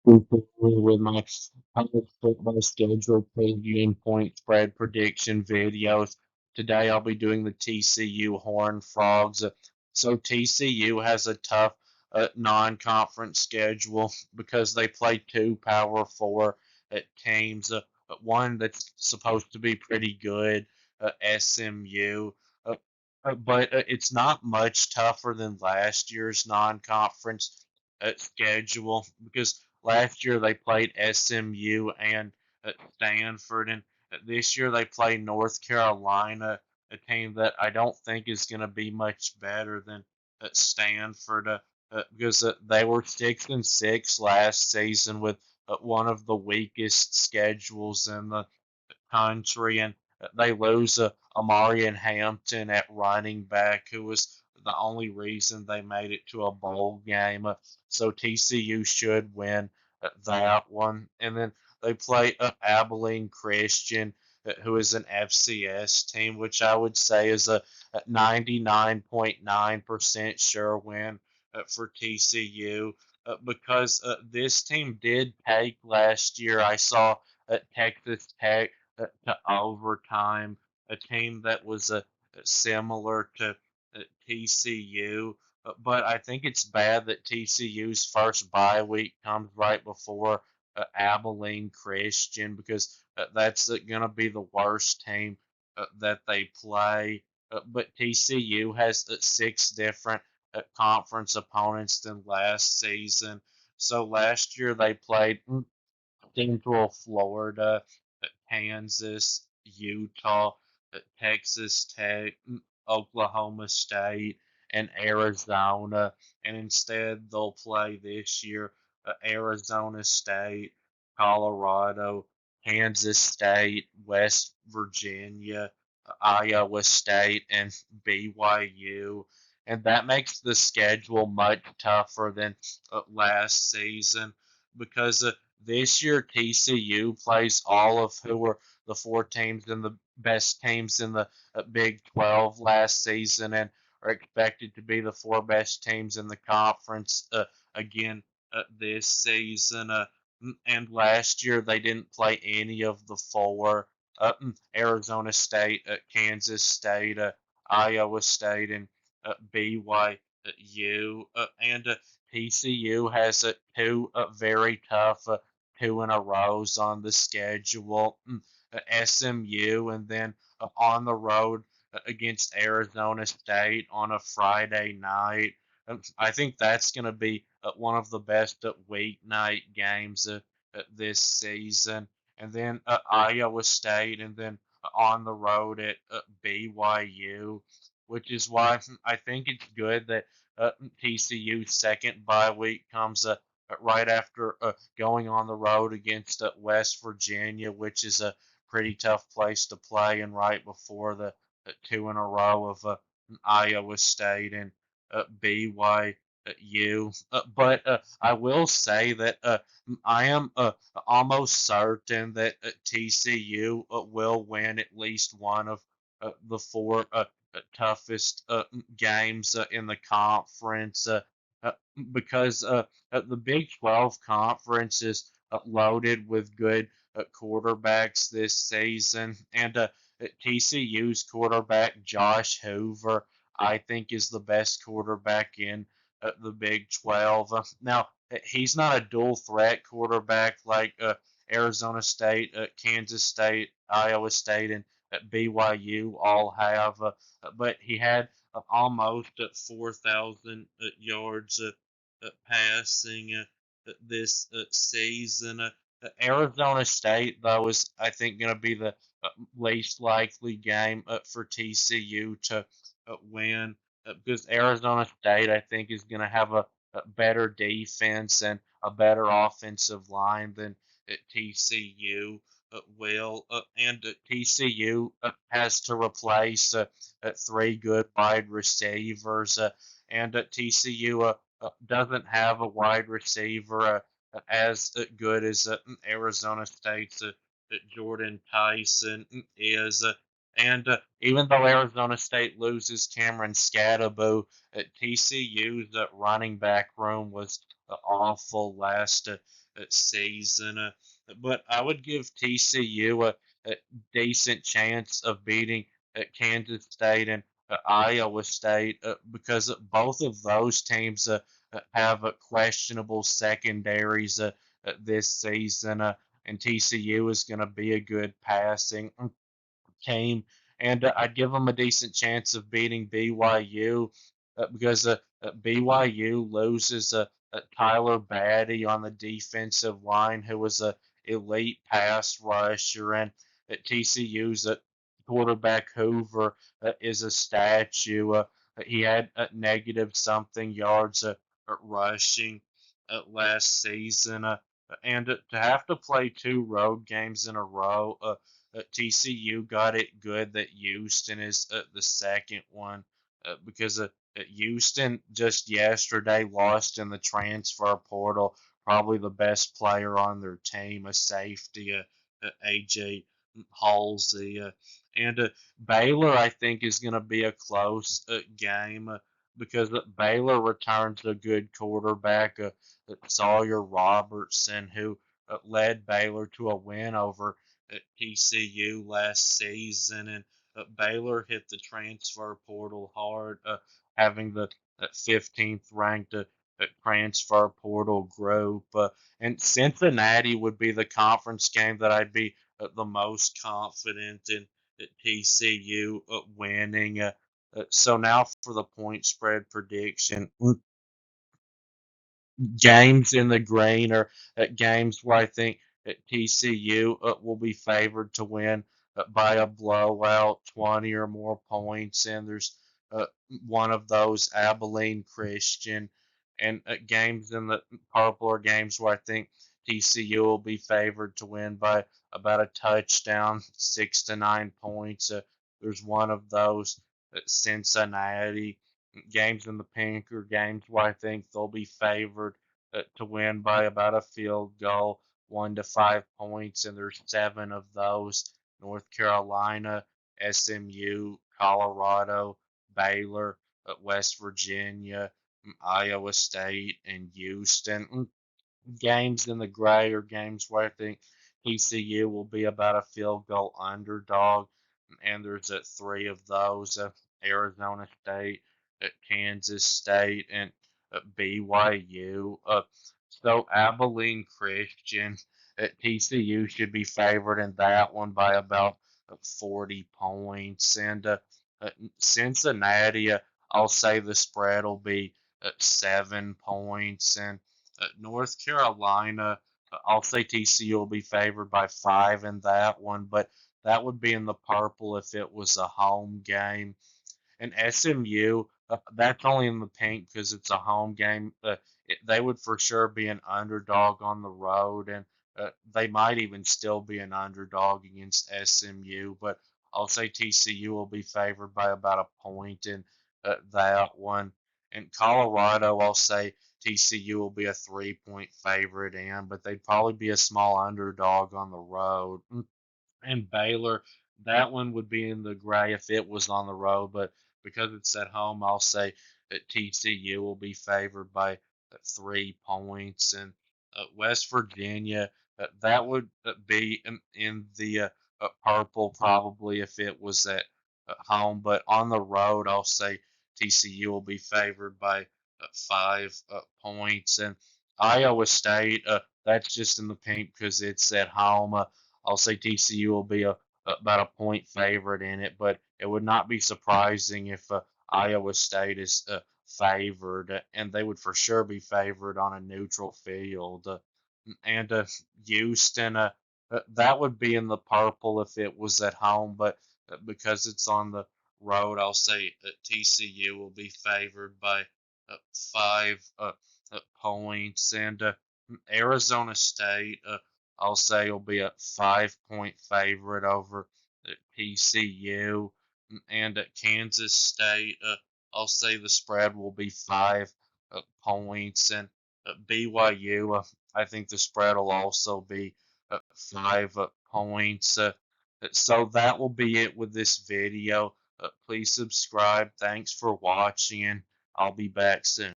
with my college football schedule preview and point spread prediction videos. Today I'll be doing the TCU Horned Frogs. So TCU has a tough non-conference schedule because they play two Power Four teams. One that's supposed to be pretty good, SMU. Uh, but it's not much tougher than last year's non-conference schedule because last year they played SMU and Stanford, and this year they play North Carolina, a team that I don't think is going to be much better than Stanford because they were 6-6 last season with one of the weakest schedules in the country, and they lose Amari and Hampton at running back, who was the only reason they made it to a bowl game. So TCU should win that one, and then they play Abilene Christian, who is an FCS team, which I would say is a 99.9% sure win for TCU. Because this team did take last year. I saw Texas Tech to overtime, a team that was similar to TCU. But I think it's bad that TCU's first bye week comes right before Abilene Christian because that's going to be the worst team that they play. But TCU has six different conference opponents than last season. So last year they played Central Florida, Kansas, Utah, Texas Tech, Oklahoma State, and Arizona. And instead, they'll play this year Arizona State, Colorado, Kansas State, West Virginia, Iowa State, and BYU. And that makes the schedule much tougher than last season because this year TCU plays all of who were the four teams and the best teams in the Big 12 last season and are expected to be the four best teams in the conference again this season. And last year they didn't play any of the four. Arizona State, Kansas State, Iowa State, and BYU. And TCU has two very tough two in a rows on the schedule. SMU, and then on the road against Arizona State on a Friday night. I think that's going to be one of the best weeknight games this season. And then Iowa State, and then on the road at BYU, which is why I think it's good that TCU's second bye week comes right after going on the road against West Virginia, which is a pretty tough place to play, and right before the two in a row of Iowa State and BYU. But I will say that I am almost certain that TCU will win at least one of the four toughest games in the conference uh, because the Big 12 conference is loaded with good quarterbacks this season, and TCU's quarterback Josh Hoover, I think, is the best quarterback in the Big 12. Now, he's not a dual threat quarterback like Arizona State, Kansas State, Iowa State, and BYU all have, but he had almost 4,000 yards passing this season. Arizona State, though, is I think going to be the least likely game for TCU to win because Arizona State, I think, is going to have a better defense and a better offensive line than TCU will. And TCU has to replace three good wide receivers, and TCU doesn't have a wide receiver as good as Arizona State's Jordan Tyson is. And even though Arizona State loses Cameron Scadaboo, TCU's running back room was awful last season. But I would give TCU a decent chance of beating Kansas State and Iowa State because both of those teams have questionable secondaries this season. And TCU is going to be a good passing team, and I'd give them a decent chance of beating BYU because BYU loses Tyler Batty on the defensive line, who was a elite pass rusher, and TCU's quarterback Hoover is a statue. He had negative something yards rushing last season. And to have to play two road games in a row, TCU got it good that Houston is the second one because Houston just yesterday lost in the transfer portal probably the best player on their team, a safety, AJ Halsey. And Baylor, I think, is going to be a close game because Baylor returns a good quarterback, Sawyer Robertson, who led Baylor to a win over at TCU last season, and Baylor hit the transfer portal hard, having the 15th ranked transfer portal group. And Cincinnati would be the conference game that I'd be the most confident in TCU winning. So now for the point spread prediction. Games in the green or games where I think TCU will be favored to win by a blowout, 20 or more points, and there's uh, one of those Abilene Christian, and games in the purple are games where I think TCU will be favored to win by about a touchdown, 6 to 9 points. There's one of those Cincinnati games in the pink are games where I think they'll be favored to win by about a field goal, 1 to 5 points, and there's seven of those. North Carolina, SMU, Colorado, Baylor, West Virginia, Iowa State, and Houston. Games in the gray are games where I think TCU will be about a field goal underdog, and there's three of those: Arizona State, Kansas State, and BYU. So Abilene Christian at TCU should be favored in that one by about 40 points, and Cincinnati, I'll say the spread will be at 7 points, and North Carolina, I'll say TCU will be favored by 5 in that one, but that would be in the purple if it was a home game. And SMU, that's only in the pink because it's a home game. They would for sure be an underdog on the road, and they might even still be an underdog against SMU. But I'll say TCU will be favored by about a point in that one. And Colorado, I'll say TCU will be a 3 point favorite in, but they'd probably be a small underdog on the road. And Baylor, that one would be in the gray if it was on the road, but because it's at home, I'll say that TCU will be favored by 3 points. And West Virginia, that would be in the purple probably if it was at home, but on the road, I'll say TCU will be favored by 5 points. And Iowa State, that's just in the pink because it's at home. I'll say TCU will be about a point favorite in it, but it would not be surprising if Iowa State is favored, and they would for sure be favored on a neutral field. And Houston, that would be in the purple if it was at home, but because it's on the road, I'll say TCU will be favored by 5 points, and Arizona State, I'll say will be a 5 point favorite over TCU, and at Kansas State, I'll say the spread will be 5 points, and BYU, I think the spread will also be 5 points. So that will be it with this video. Please subscribe. Thanks for watching. I'll be back soon.